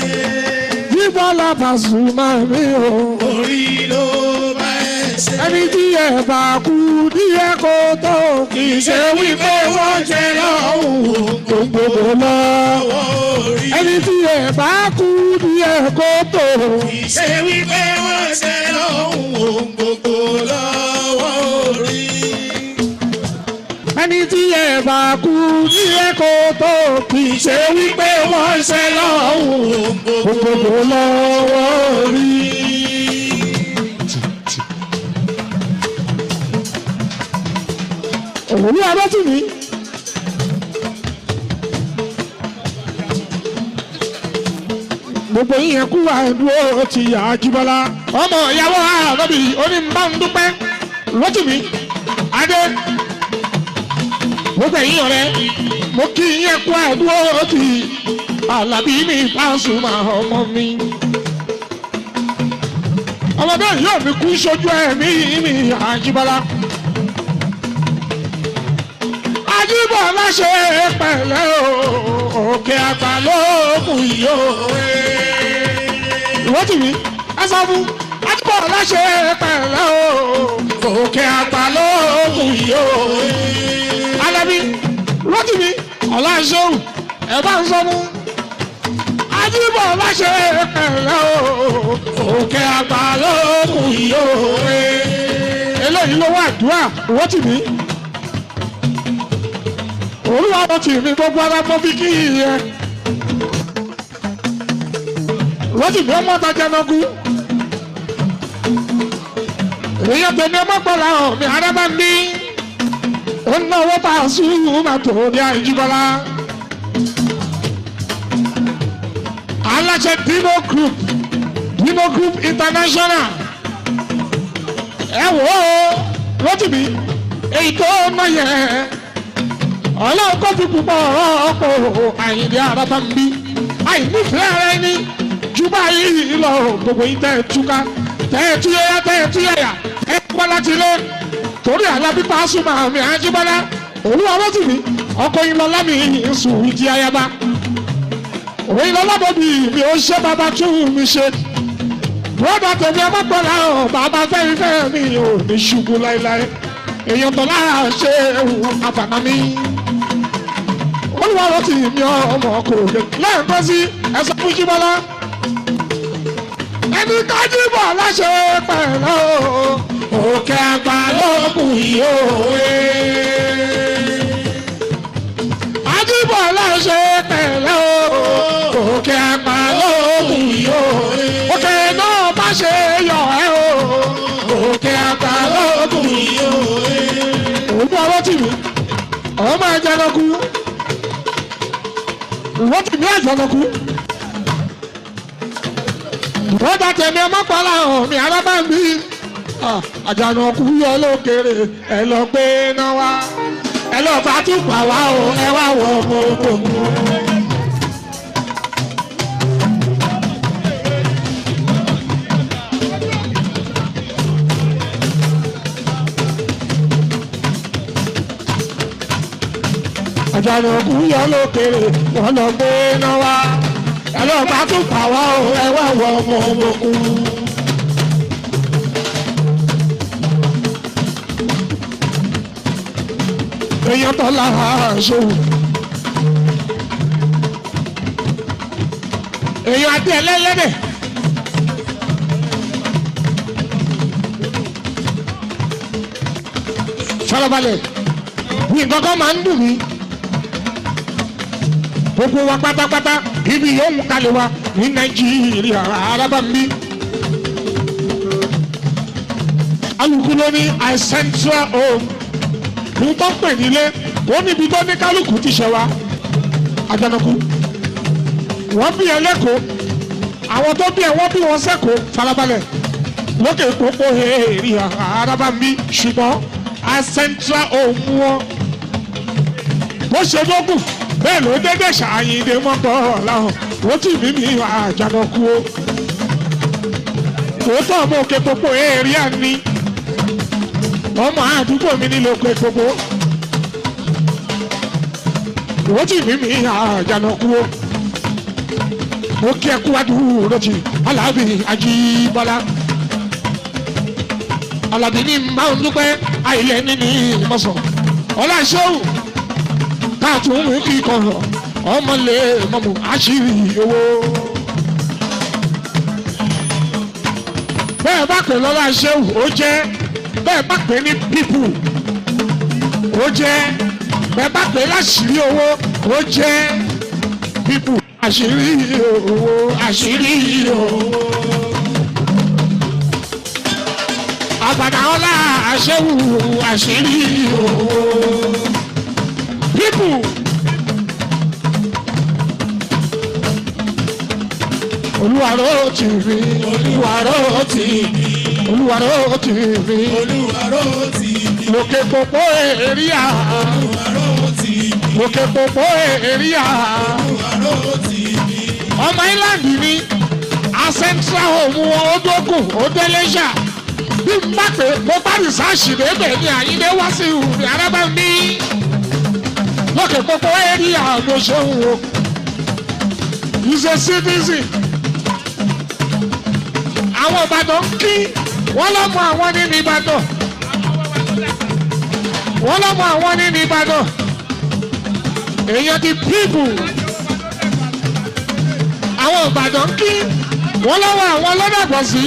Speaker 4: Àjíbọ́lá Pasuma mi o.
Speaker 2: Orí ló bá ẹ ṣe.
Speaker 4: Ẹni tí ẹ bá kú díẹ̀ kó tó kì í ṣe wípé wọ́n jẹ lọ́hùn gbogbo lọ́wọ́
Speaker 2: Orí
Speaker 4: ẹni tí ẹ bá kú díẹ̀ kó tó
Speaker 2: ṣe wípé wọ́n ṣe lọ́hùn ohun gbogbo lọ́wọ́ orí.
Speaker 4: ẹni tí ẹ bá kú díẹ̀ kó tó kì í ṣe wípé wọ́n ṣe lọ́hùn gbogbo lọ́wọ́ rí. Òwúrọ̀ Abátúmí. gbogbo yín kú àdúró ti Àjíbọ́lá ọmọ ìyàwó àrọ́bì onímbà ń dúpẹ́ lójúmi adé gbogbo yín ọ̀rẹ́ mo kí yín kú àdúró ti Àlàbí mi Pasuma ọmọ mi ọmọdé yóò fi kú sójú ẹ̀mí mi Àjíbọ́lá Àjíbọ́lá ṣe pẹ̀lẹ́ o òkè àgbà lóògùn yìí o ìwọ́tìmí ẹ̀sọ́fún Àjíbọ́lá ṣe pẹ̀lẹ́ o òkè àgbà lóògùn yìí o Àlàbí ìwọ́tìmí ọ̀làṣẹ́wù ẹ̀ bá ń sọ́mú Àjíbọ́lá ṣe pẹ̀lẹ́ o òkè àgbà lóògùn yìí o eléyìí ló wà àdúrà ìwọ́tìmí olúwa ló ti mi gbogbo ara mọ́ bí kí yẹ lọ́tì mi ọmọ ọ̀tajà náà kú èèyàn tẹ̀lé ọmọ gbọ́dọ̀ ọ̀ mi arábá ń bí ó ń ná owó Pasuma tó ní Àjíbọ́lá aláṣẹ Dino Group International ẹ wò ó lọ́tì mi èyí tó ná yẹ ọlọ́run kó fi púpọ̀ ọ̀pọ̀ Àyìndé Arábá ń bí àìnífẹ̀ẹ́ ara ẹni ju báyìí lọ gbogbo yìí tẹ́ ẹ túká tẹ́ ẹ túyẹ́yá tẹ́ ẹ túyẹ́yà ẹ pọ́ láti lé torí Àlàbí Pasuma mi Àjíbọ́lá olúwa lọ́tì mi ọkọ̀ yìí lọ́lá mi sùn ìdí ayaba òun lọ́lá bòbí mi ò ṣe bàbá tún mi ṣe bọ́dà tèmi ọmọ gbọ́dọ̀ àwọn bàbá fẹ́ẹ́ mi ò ní ṣubú láéláé èèyàn tó lára ṣe ewu àbànà mi olúwa ló ti mi ọmọ kò dé lẹ́ẹ̀kan sí ẹ̀sọ́ fún Jíbọ́lá ẹni kájíbọ̀ láṣẹ pẹ̀lú òkè àgbà lókùn yìí òwe Àjíbọ̀ láṣẹ pẹ̀lú òkè àgbà lókùn yìí òwe òkè náà má ṣe yọ ẹ́ o òkè àgbà lókùn yìí òwe olúwa ló ti mi ọmọ ẹ̀jẹ̀ lọ́kù wọ́n ti ní àjọ̀lọ́kù wọ́n bá tẹ̀mí ọmọ pàlà hàn mí Arábá ń bí àjànàkú yọ lókèrè ẹ lọ gbé náà wá ẹ lọ bá tún pa wá o ẹ wá wọ ọmọ òkòkò. àjànàkú yọ lókèrè wọn lọ gbé náà wá ẹ lọ bá tún pa wá o ẹ wá wọ ọmọ òkòkò. èèyàn tó lára ṣòwò èèyàn àti ẹlẹ́lẹ́dẹ̀ farabalẹ̀ ní nǹkan kan máa ń dùn mí gbogbo wa pátápátá ibi yóò mú kalẹ̀ wa ní Nàìjíríà Arábá ń bí alùpùpù ló ní central home ní tó pè nílé ó níbi tó ní kálukú ti ṣe wa Àjànàkú wọ́n bí ẹ lẹ́kọ̀ọ́ àwọn tó bí ẹ wọ́n bí wọn sẹ́kọ̀ọ́ farabalẹ̀ lókè pópó èrì Arábá ń bí ṣùgbọ́n a central home wọn bó ṣe dógùn bẹ́ẹ̀ ló dédé ṣàyìndé mọ́tò ọ̀làhàn ó tì mí ní Àjànàkú o òótọ́ ọmọ òkè pópó èrì àní ọmọ àdúgbò mi nílò pé gbogbo owó tí mímí Àjànàkú o mo kí ẹ kú adúrú lójì Alábí Àjíbọ́lá Alábí ní máa ń dúpẹ́ àìlẹ́ níní ìmọ̀sán ọláṣẹ́wù káàtún mú kí kan lọ ọmọlé mọ̀mú àṣírí owó bẹ́ẹ̀ bá pè lọ́láṣẹ́wù ó jẹ́ bẹ́ẹ̀ bá pè ní pípù ó jẹ́ bẹ́ẹ̀ bá pè láṣìírí owó ó jẹ́ pípù àṣírí owó àṣírí owó. àgbàdo ọlá àṣẹwù àṣírí owó pípù. olúwarò tì mí olúwarò tì mí olúwarò tì mí
Speaker 2: Olúwarò tì mí.
Speaker 4: lókè pópó èrìà
Speaker 2: Olúwarò tì mí.
Speaker 4: lókè pópó èrìà
Speaker 2: Olúwarò tì mí.
Speaker 4: ọmọ island ni asẹ́ńtírà òmu ọdọ́gùn ọdẹ́lẹ́sà bí n bá pé mo bá rìsáàsì débẹ̀ ní àyíndé wá sí ìhùn arábá mi lókè pópó èrìà ló ṣe ń wo he's a citizen àwọn ìbàdàn kí wọ́n lọ́mọ àwọn nínú ìbàdàn wọ́n lọ́mọ àwọn nínú ìbàdàn èèyàn di people àwọn ìbàdàn kí wọ́n lọ́wọ́ àwọn lọ́dàgbọ̀ sí.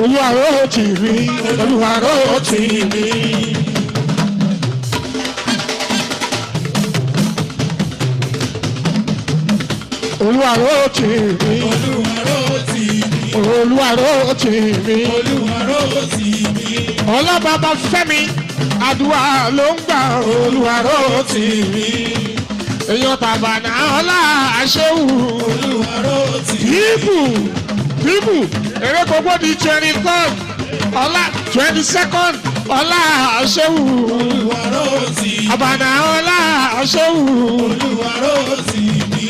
Speaker 4: olúwarò tì mí olúwarò tì mí. olúwarò tì mí
Speaker 2: Olúwarò tì mí.
Speaker 4: olúwarò tì mí.
Speaker 2: Olúwarò tì mí.
Speaker 4: ọlọ́bàbà fẹ́mi àdúrà ló ń gbà olúwarò tì mí. èèyàn tàbànà ọlá àṣẹwù
Speaker 2: Olúwarò tì mí.
Speaker 4: bíbù èrè gbogbo di 23rd ọlá 22nd ọlá àṣẹwù
Speaker 2: Olúwarò tì mí.
Speaker 4: àbànà ọlá àṣẹwù.
Speaker 2: Olúwarò tì mí.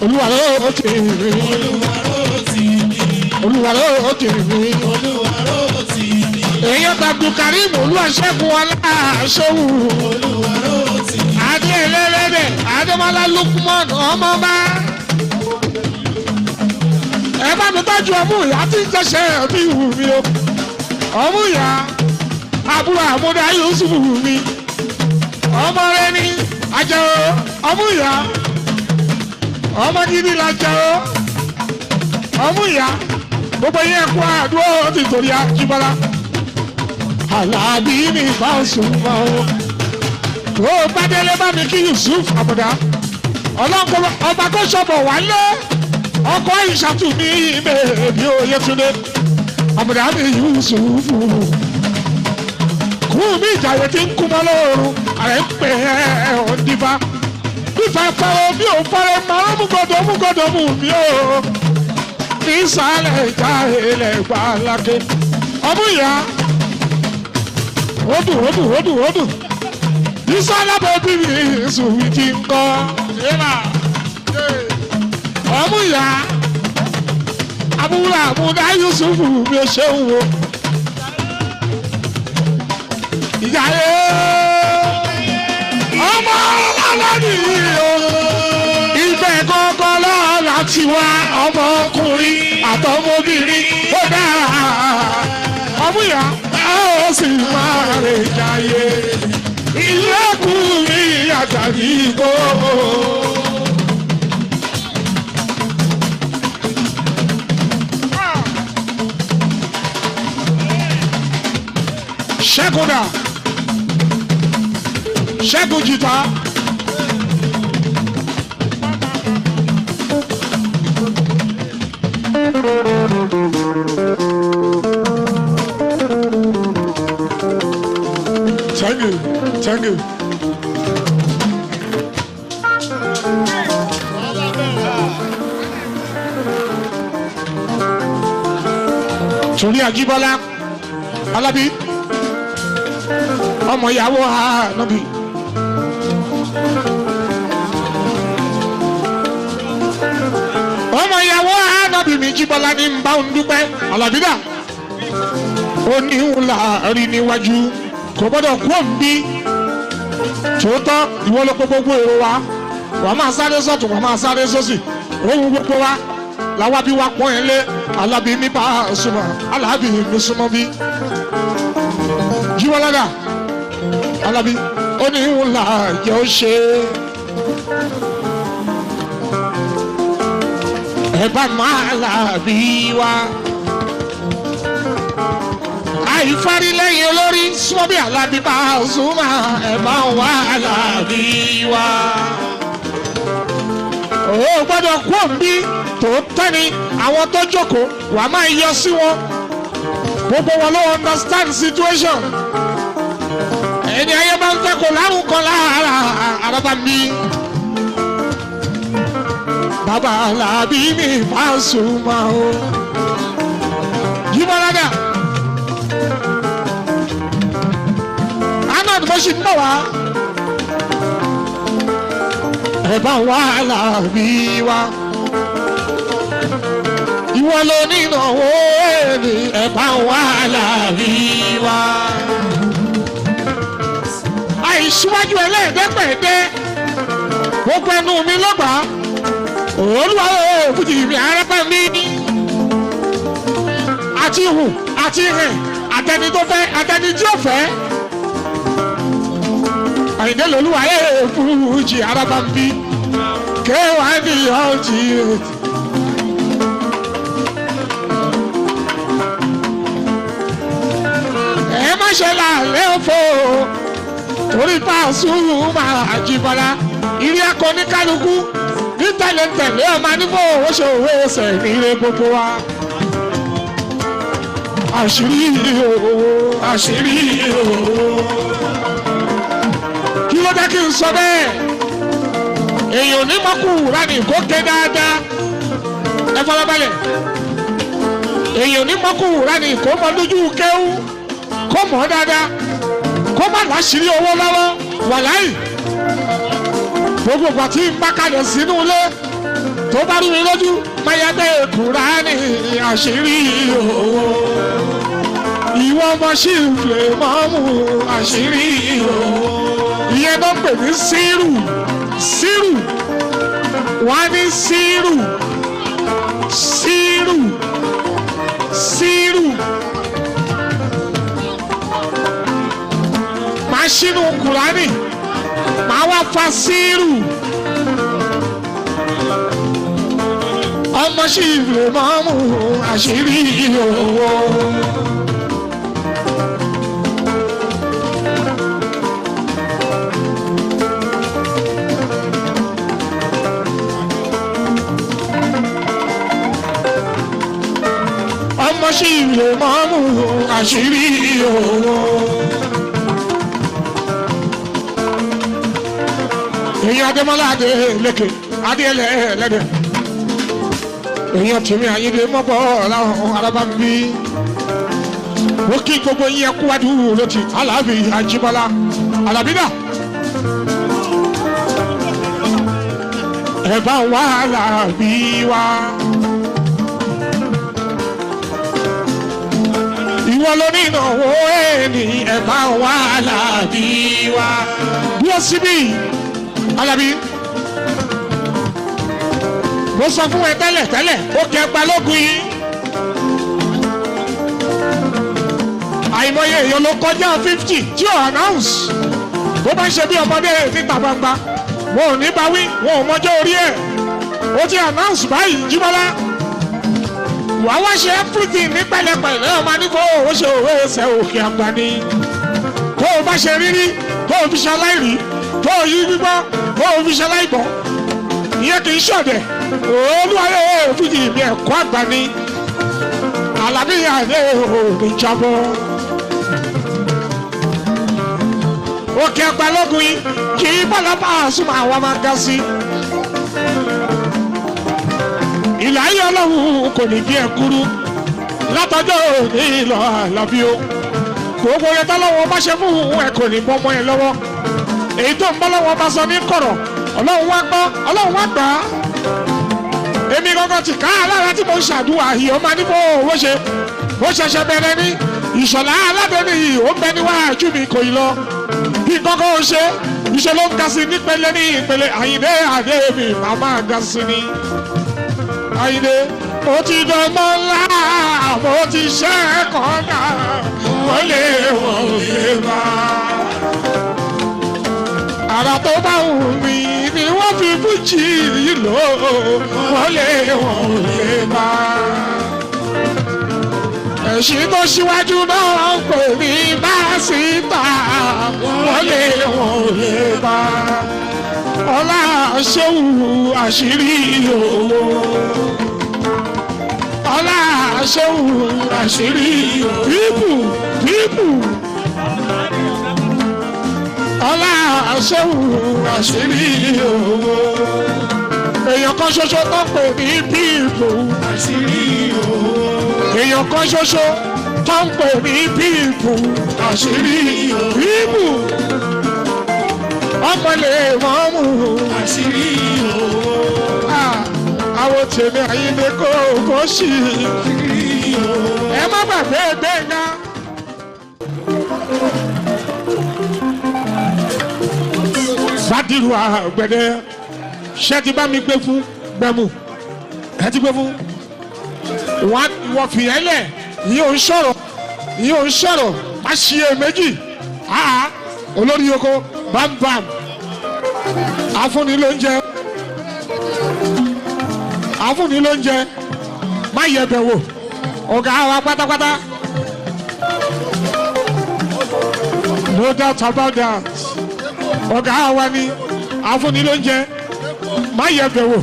Speaker 4: olúwarò tì mí
Speaker 2: Olúwarò tì mí.
Speaker 4: olúwarò tì mí.
Speaker 2: Olúwarò tì mí.
Speaker 4: èèyàn tàbí karim olúwaṣẹ́gun aláṣẹ́wù
Speaker 2: Olúwarò tì mí.
Speaker 4: adé ẹlẹ́lẹ́dẹ̀ adémọ́lá lukman ọmọba. ẹ bá mi tọ́jú ọmú ìyá tí ń jẹ́sẹ̀ bí wù mí o ọmú ìyá àbúrò àmúdá yusuf wù mí ọmọ rẹ ní àjẹwò ọmú ìyá ọmọ gidi la jẹwò ọmú ìyá gbogbo yẹn kó àdúrà ti torí àjíbọ́lá. Àlàbí mi bá sùn mọ́ o. Tó o bá délé bá mi kí Yusuf Àbùdá. Ọlọ́nkọ ọba tó ṣọ̀bọ̀ wálé. Ọkọ̀ ìṣàtù ní ìbèbí Oyètúndé. Àbùdá mi Yusuf. Kú mi ìjàyè tí ń kú mọ́ lóorun. Àrẹ ń pè é òǹdífá. Bífa fẹ́rẹ̀ bí ò fẹ́rẹ̀ máa mú gbọdọ̀ mú mi o. Ní sàlẹ̀ ìjà ilẹ̀ gbà lákè. Ọmú ìyá. Odu. Isala bẹ̀bí mi sùnwì ti ń kọ́. Ọmú ìyá. Abúlé àmúdá Yusufu mi ò ṣe ń wo. Ìyá yé. Ọmọ ọlọ́lá nìyí o. Ibẹ̀ gángan lọ́la ti wá ọmọkùnrin àtọmọbìnrin ó dára. Ọmú ìyá. Ó sì máa rè jayé ilẹ̀kùn mi àtàrí kó. Ṣẹ́gun dà Ṣẹ́gun jìtá. Thank you. Torí Àjíbọ́lá Alábí ọmọ ìyàwó Ànábì. Ọmọ ìyàwó Ànábì mi Jíbọ́lá ní ń bá ń dúpẹ́ Alábí dà. Ó ní ń la rí níwájú kò gbọ́dọ̀ kú òǹbí. Tòótọ́ ìwọ ló kó gbogbo èrò wa wà máa sáré sọ́tún wà máa sáré sósì òun gbogbo wa làwa bí wa pọ́n yẹn lé Alábí mi bá súnmọ́ Alábí mi súnmọ́ bí. Jíbọ́lá dà Alábí ó ní ń là yẹ ó ṣe ẹ bá máa Alábí wa. Àìfárí lẹ́yìn olórí súnmọ́ bí Alábí bá súnmọ́ ẹ bá wà Alábí wa. ó gbọ́dọ̀ kú òǹbí tòótọ́ ni àwọn tó jókòó wà á máa yọ sí wọn gbogbo wọn ló understand situation ẹni ayé máa ń fẹ́ kó lárùn kan lára àràbà mi bàbá làbí mi Pasuma o yíwọ́ rádà anad bó ṣe ń bọ̀ wá ẹ bá wà làbí wa ìwọ ló ní ìnáwó ẹni ẹ bá wà làbí wa àìsíwájú ẹlẹ́ẹ̀dẹ́gbẹ̀ẹ́dẹ́ gbogbo ẹnu mi lọ́gbà olúwa òfújì mi arábẹ́ mi àti hù àti hẹ̀ àtẹni tó fẹ́ àtẹni tí ó fẹ́ àyìndé lolúwa òfújì arábẹ́ mi kéwàá ní ọjì ẹ má ṣe làálẹ́ òfò torí Pasuma Àjíbọ́lá ìrí akọni kálukú ní tẹ̀lé ọmọ nígbà owó ṣe òwe ẹsẹ̀ nílé gbogbo wa. àṣírí owó àṣírí owó kí ló dé kí n sọ bẹ́ẹ̀ èèyàn ní mọ́kù rání kó ké dáadáa ẹ fọlábalẹ̀ èèyàn ní mọ́kù rání kó mọ lójú kéwú kó mọ̀ dáadáa kó má láṣìírí owó lọ́wọ́ wàláì gbogbo ìgbà tí n bá kalẹ̀ sínú ilé tó bá rí mi lójú mayabẹ́ Kùránì àṣírí owó ìwọ ọmọ sí ìflẹ̀ mọ́mú àṣírí owó ìyẹn ló ń pè ní sírù sírù wọ́n á ní sírù sírù sírù. Màá ṣínú Kùránì màá wá fa sírù ọmọ sí ìflẹ̀ mọ́mú àṣírí owó. ọmọ sí ìflẹ̀ mọ́mú àṣírí owó. èyàn adémọlá adé lẹkẹ adéẹlẹ lẹdẹ èyàn tèmi àyèdè mọbọ ọlọ́run araba mi ó kí gbogbo yín ẹkú wájú lọtì Alábí Àjíbọ́lá Alábí náà ẹ bá wà Alábí wa ìwọ ló ní ìnáwó ẹni ẹ bá wà Alábí wa bí ó síbí. Alábí mo sọ fún ẹ tẹ́lẹ̀ ó kẹ Balógun yìí àìmọye èèyàn ló kọjá 50 tí ò announce bó bá ń ṣe bí ọmọdé níta gbangba wọn ò ní bá wí wọn ò mọjọ́ orí ẹ̀ ó ti announce báyìí Jíbọ́lá wàá wá ṣe everything ní pẹ̀lẹ́pẹ̀lẹ́ ọmọ nígbà ó ṣe òwe ẹsẹ̀ òkè àgbà ni kó o bá ṣe rírí kó o fi ṣaláìrí kó o yí gbígbọ́ kó o fi ṣaláìgbọ́ ìyẹn kì í ṣọ̀dẹ̀ olúwarẹ̀ òfìdí mi ẹ̀kọ́ àgbà ni Alábí àdé òní jábọ́ òkè Balógun yìí kì í bọ́lá Pasuma àwọn máa ga sí ìlà ayé ọlọ́run kò ní bí ẹ kúrú látọjọ́ òní lọ Alábí o gbogbo yẹn tọ́lọ́wọ́ bá ṣe fún ẹ kò ní bọ́mọ ẹ lọ́wọ́ èyí tó ń bọ́ lọ́wọ́ bá sọ ní kọ̀rọ̀ ọlọ́run wá gbọ́ ọlọ́run wá gbà á èmi gangan ti ká alára tí mo ń ṣàdúrà yìí ó máa ní bó owó ṣe bó ṣẹ̀ṣẹ̀ bẹ̀rẹ̀ ní Ìṣọ̀lá Aládé yìí ó ń bẹ níwájú mi kò ì lọ bí gangan ó ṣe iṣẹ́ ló ń ga sí nípele ní ìpele Àyìndé àdé mi màmá ga sí ni Àyìndé ó ti dánmọ́ ńlá mo ti ṣẹ́ ẹ̀kọ́ náà wọ́n lè bá ara tó bá wù mí ni wọ́n fi fújì yìí lò wọ́n lè bá ẹ̀sìn tó ṣíwájú náà ń pè ní Màsíta wọ́n lè bá ọlá ṣéwù àṣírí owó ọlá ṣéwù àṣírí pípù ọlá ṣéwù àṣírí owó èèyàn kan ṣoṣo tó pè ní pípù àṣírí owó èèyàn kan ṣoṣo tó ń pè ní pípù àṣírí pípù ọmọ lè mọ́ mú àṣírí owó àwọn tèmi àyíndé kò sí ẹ má gbàgbé Gbénga. Bádìrú àgbẹ̀dẹ ṣé ti bá mi gbé fún gbẹmú ẹ ti gbé fún wọ́n fi ẹ́ lẹ̀ yìí ò ń sọ̀rọ̀ má ṣe é méjì olórí oko bámbám afúnni ló ń jẹ má yẹ bẹ̀ wò ọ̀gá wa pátápátá no doubt about that ọ̀gá wa ni afúnni ló ń jẹ má yẹ bẹ̀ wò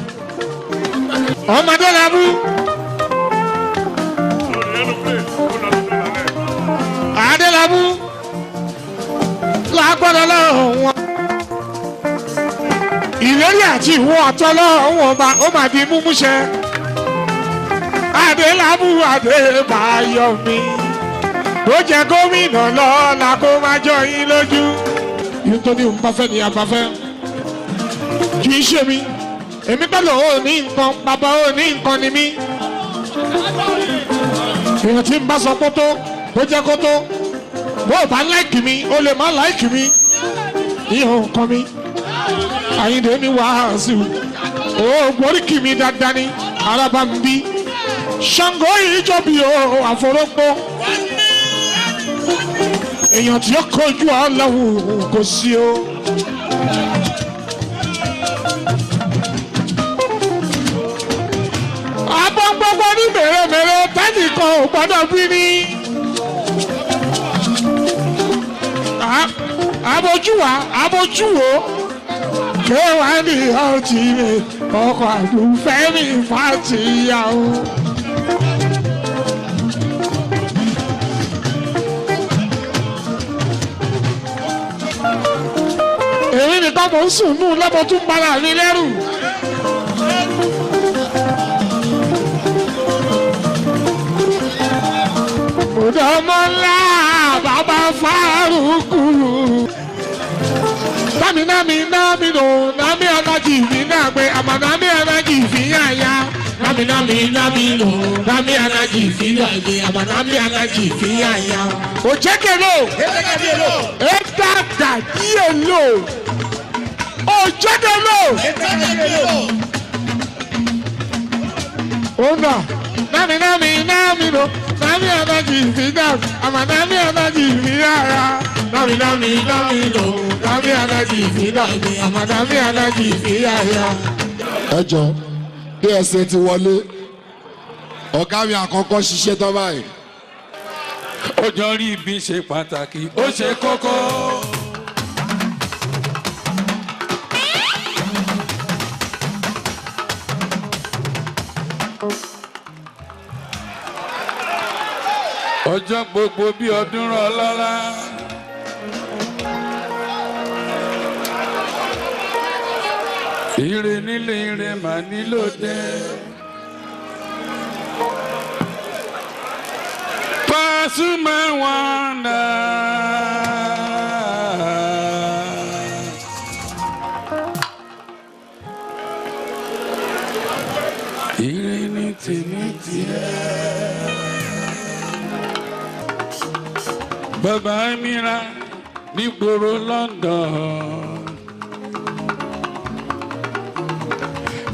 Speaker 4: ọmọdé làbú adélábù lágbọ́dọ̀ lọ́wọ́ ìlérí àti ìwọ àtọ́lọ́wọ́ ọba ó máa di múmúṣẹ adélábù adébáyọ̀mí tó jẹ gómìnà lọ́la kó má jọ yín lójú yìí tó ní òǹbáfẹ́ ní abáfẹ́ kì í ṣe mi èmi pẹ̀lú ò ní nǹkan bàbá ò ní nǹkan ni mí èèyàn tí ń bá sọ kótó tó jẹ́ kótó bó o bá láìkì mi o lè má láìkì mi ìhàn nǹkan mi Àyìndé ní Wàásù o gbóríkì mi dáadáa ní araba ń bí Ṣàngó ìjọbi o àforógbó èèyàn tí ó kojú Ọlọ́run kò sí o. abọ́ gbogbo ní mèremère tẹ́nìkan ò gbọ́dọ̀ bí ní. abojúwo kéwàá ní ọtí mi ọkọ̀ àdúfẹ́ mi fàtìyàwó. èmi nìkan mò ń sùn nù lọ́mọ tún bára mi lẹ́rù. Ọmọ ńlá bàbá Fárúkù. Nami no nami anaji fi náà pé àmọ́ nami anaji fi yáya. Nami no nami anaji fi náà pé àmọ́ nami anaji fi yáya. Òjẹ́kẹ̀lò. Ẹ̀dàdà díẹ̀ lò. Òjẹ́kẹ̀lò. Ọ̀nà nami no. Nami anaji fi náà àmọ́ nami anaji fi yáya. Nami no nami anaji fi náà àmọ́ nami anaji fi yáya.
Speaker 1: ẹ jọ bí ẹsẹ̀ ti wọlé ọ̀gá mi àkọ́kọ́ ṣiṣẹ́ tán báyìí.
Speaker 2: ọjọ́ rí ibi ṣe pàtàkì ó ṣe kókó. ọjọ́ gbogbo bí ọdún rọ̀ lọ́la. ire nílé ire mà nílò dé. Pasuma wonder. Ire ní tèmi tiẹ̀. Bàbá Amira nígboro London.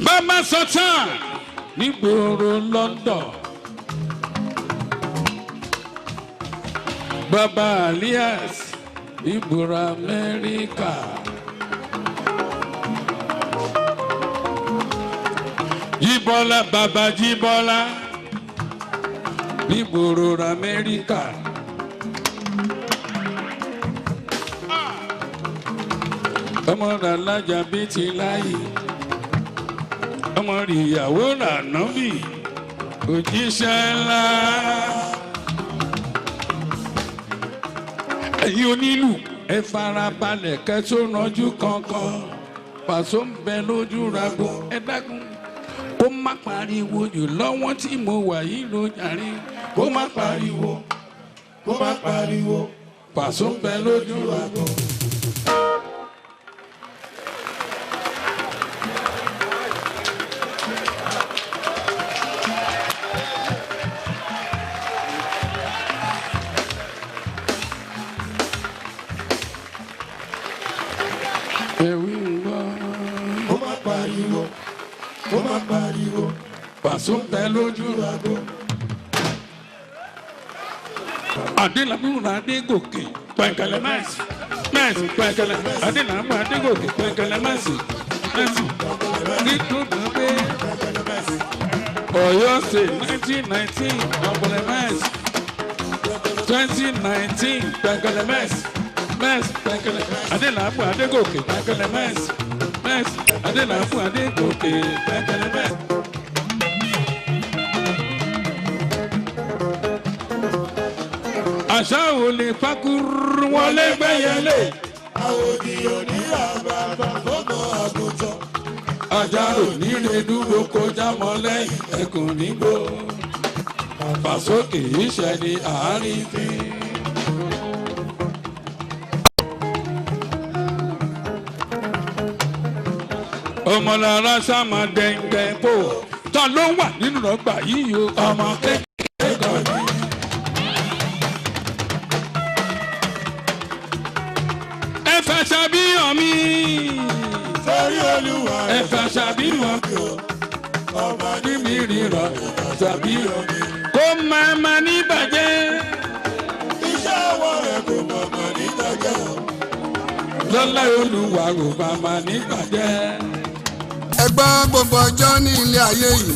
Speaker 2: Mama Sultan nígboro London. Baba Alias nígboro Amẹ́ríkà. Jíbọ́lá Baba Jíbọ́lá nígboro Amẹ́ríkà.
Speaker 5: ọmọ rà lájà bí ti láyé ọmọ rí ìyàwó rà nọ́bì òjíṣẹ́ ńlá. ẹ̀yin onílù ẹ farabalẹ̀ kẹ́ tó rànjú kankan Pàṣọ ń bẹ lójú rago ẹ dákun kó má pariwo jù lọ́wọ́ tí mo wà yìí ló jàre kó má pariwo kó má pariwo Pàṣọ ń bẹ lójú rago. Pàṣọ ń bẹ lójú rago. Adélabúra Adégòkè pẹ̀kẹ̀lẹ̀ mẹ́sì mẹ́sì pẹ̀kẹ̀lẹ̀ Adélabúra Adégòkè pẹ̀kẹ̀lẹ̀ mẹ́sì mẹ́sì nítorí pé Ọ̀yọ́ ṣe 1919 ọ̀pọ̀lẹ̀ mẹ́sì 2019 pẹ̀kẹ̀lẹ̀ mẹ́sì mẹ́sì pẹ̀kẹ̀lẹ̀ Adélabúra Adégòkè pẹ̀kẹ̀lẹ̀ mẹ́sì mẹ́sì Adélabúra Adégòkè pẹ̀kẹ̀lẹ̀ mẹ́sì. Àṣà ò lè pakuru wọlé gbẹ̀yẹlé.
Speaker 2: Àwòdì òní àbàbà fọ́mọ àgùntàn.
Speaker 5: Ajá ò ní lè dúró kọjá mọ́ lẹ́yìn ẹkùn nígbó. Pàṣọ kìí ṣe ní àárín fi. Ọmọlára sáma dẹ̀ǹgẹ̀ pò. Ta ló wà nínú ọgbà yìí o? Ọmọ kékeré kan ní. Ẹ̀fẹ̀ ṣàbíyàn mi.
Speaker 2: Sórí Olúwa
Speaker 5: Ẹ̀fẹ̀ ṣàbíyàn mi.
Speaker 2: ọba
Speaker 5: Ní mi ríra ṣàbíyàn mi. Kó máa ma ní bàjẹ́.
Speaker 2: iṣẹ́ ọwọ́ rẹ̀ kò mọ̀mọ́ nígbàjẹ́.
Speaker 5: Lọ́lá Olúwa kò máa ma ní bàjẹ́.
Speaker 1: Ẹ gbọ́ gbogbo ọjọ́ ní ilé ayé yìí